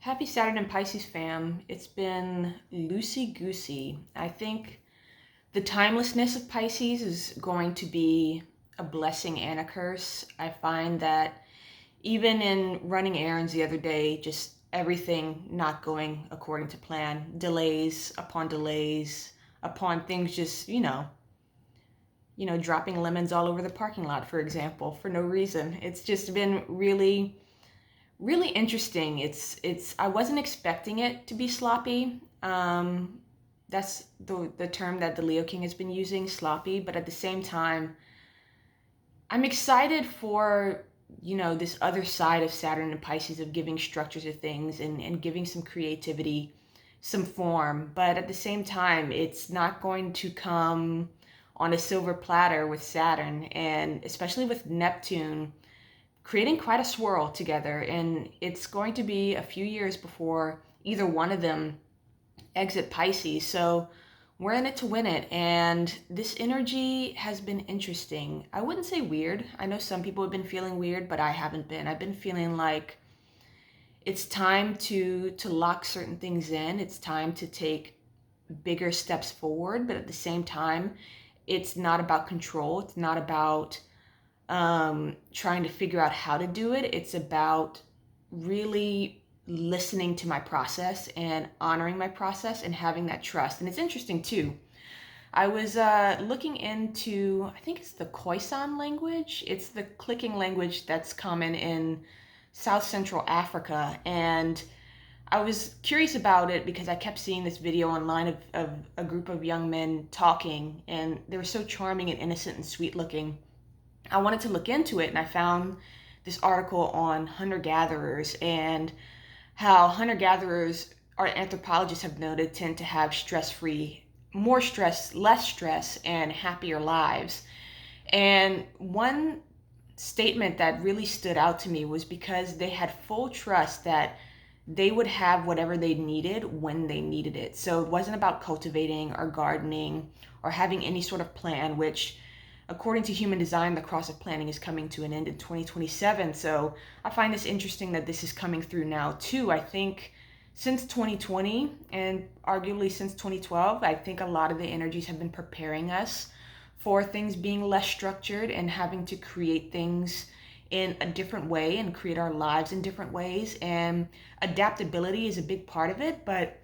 Happy Saturn and Pisces fam. It's been loosey-goosey. I think the timelessness of Pisces is going to be a blessing and a curse. I find that even in running errands the other day, just everything not going according to plan, delays upon things just, dropping lemons all over the parking lot, for example, for no reason. It's just been really interesting. It's I wasn't expecting it to be sloppy. That's the term that the Leo King has been using, sloppy. But at the same time, I'm excited for this other side of Saturn and Pisces of giving structure to things and giving some creativity, some form. But at the same time, it's not going to come on a silver platter with Saturn, and especially with Neptune creating quite a swirl together, and it's going to be a few years before either one of them exit Pisces. So we're in it to win it, and this energy has been interesting. I wouldn't say weird. I know some people have been feeling weird, but I haven't been. I've been feeling like it's time to lock certain things in. It's time to take bigger steps forward, but at the same time, it's not about control. It's not about trying to figure out how to do it. It's about really listening to my process and honoring my process and having that trust. And it's interesting too. I was looking into, I think it's the Khoisan language. It's the clicking language that's common in South Central Africa. And I was curious about it because I kept seeing this video online of a group of young men talking, and they were so charming and innocent and sweet looking. I wanted to look into it, and I found this article on hunter-gatherers and how hunter-gatherers, or anthropologists have noted, tend to have stress-free, more stress, less stress, and happier lives. And one statement that really stood out to me was because they had full trust that they would have whatever they needed when they needed it. So it wasn't about cultivating or gardening or having any sort of plan, which according to human design, the cross of planning is coming to an end in 2027. So I find this interesting that this is coming through now too. I think since 2020 and arguably since 2012, I think a lot of the energies have been preparing us for things being less structured and having to create things in a different way and create our lives in different ways. And adaptability is a big part of it. But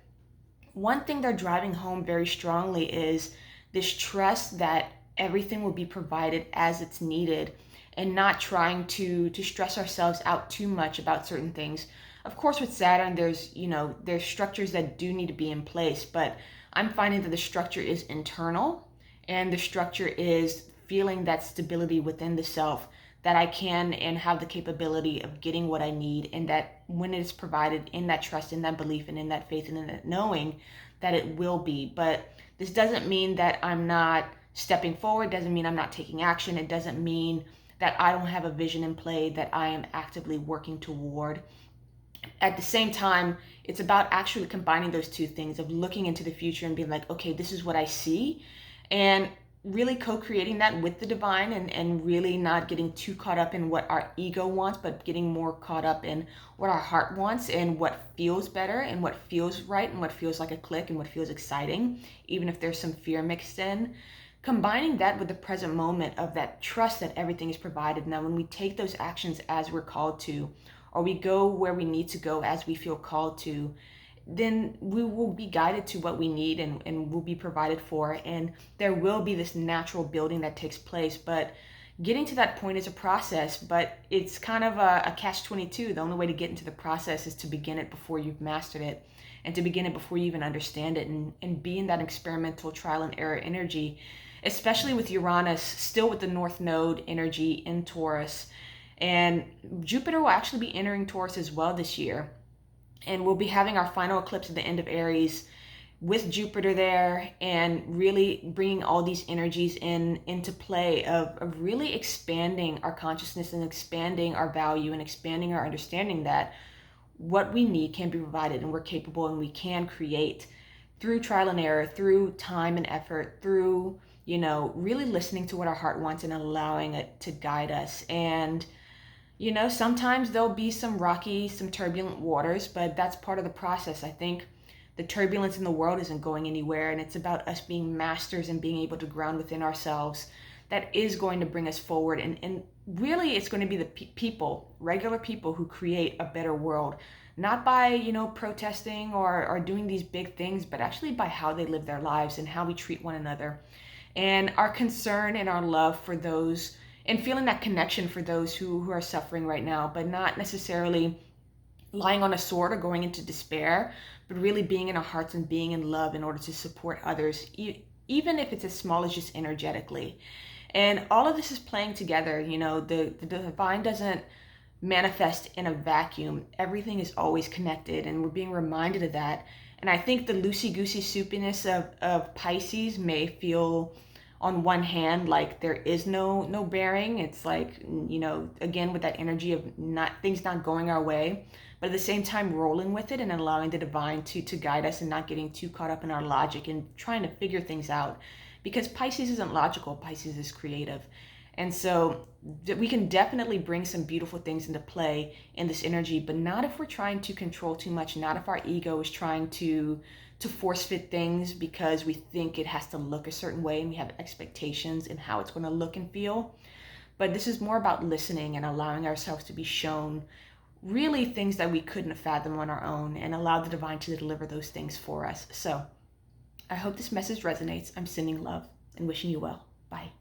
one thing they're driving home very strongly is this trust that everything will be provided as it's needed, and not trying to stress ourselves out too much about certain things. Of course, with Saturn, there's structures that do need to be in place, but I'm finding that the structure is internal, and the structure is feeling that stability within the self, that I can and have the capability of getting what I need, and that when it is provided, in that trust, in that belief, and in that faith, and in that knowing that it will be. But this doesn't mean that I'm not stepping forward, doesn't mean I'm not taking action. It doesn't mean that I don't have a vision in play that I am actively working toward. At the same time, it's about actually combining those two things of looking into the future and being like, okay, this is what I see, and really co-creating that with the divine, and really not getting too caught up in what our ego wants, but getting more caught up in what our heart wants and what feels better and what feels right and what feels like a click and what feels exciting, even if there's some fear mixed in. Combining that with the present moment of that trust that everything is provided. Now, when we take those actions as we're called to, or we go where we need to go as we feel called to, then we will be guided to what we need, and will be provided for. And there will be this natural building that takes place. But getting to that point is a process, but it's kind of a catch-22. The only way to get into the process is to begin it before you've mastered it, and to begin it before you even understand it, and be in that experimental trial and error energy, especially with Uranus still with the North Node energy in Taurus. And Jupiter will actually be entering Taurus as well this year. And we'll be having our final eclipse at the end of Aries with Jupiter there, and really bringing all these energies into play of really expanding our consciousness and expanding our value and expanding our understanding that what we need can be provided, and we're capable, and we can create through trial and error, through time and effort, through really listening to what our heart wants and allowing it to guide us. And You know, sometimes there'll be some rocky, some turbulent waters, but that's part of the process. I think the turbulence in the world isn't going anywhere, and it's about us being masters and being able to ground within ourselves. That is going to bring us forward. And really, it's going to be the people, regular people, who create a better world, not by, protesting or doing these big things, but actually by how they live their lives and how we treat one another. And our concern and our love for those, and feeling that connection for those who are suffering right now, but not necessarily lying on a sword or going into despair, but really being in our hearts and being in love in order to support others, even if it's as small as just energetically. And all of this is playing together. The divine doesn't manifest in a vacuum. Everything is always connected, and we're being reminded of that. And I think the loosey-goosey soupiness of Pisces may feel on one hand like there is no bearing. It's like, again, with that energy of not things not going our way, but at the same time rolling with it and allowing the divine to guide us and not getting too caught up in our logic and trying to figure things out. Because Pisces isn't logical, Pisces is creative. And so we can definitely bring some beautiful things into play in this energy, but not if we're trying to control too much, not if our ego is trying to force fit things because we think it has to look a certain way and we have expectations in how it's going to look and feel. But this is more about listening and allowing ourselves to be shown really things that we couldn't fathom on our own, and allow the divine to deliver those things for us. So I hope this message resonates. I'm sending love and wishing you well. Bye.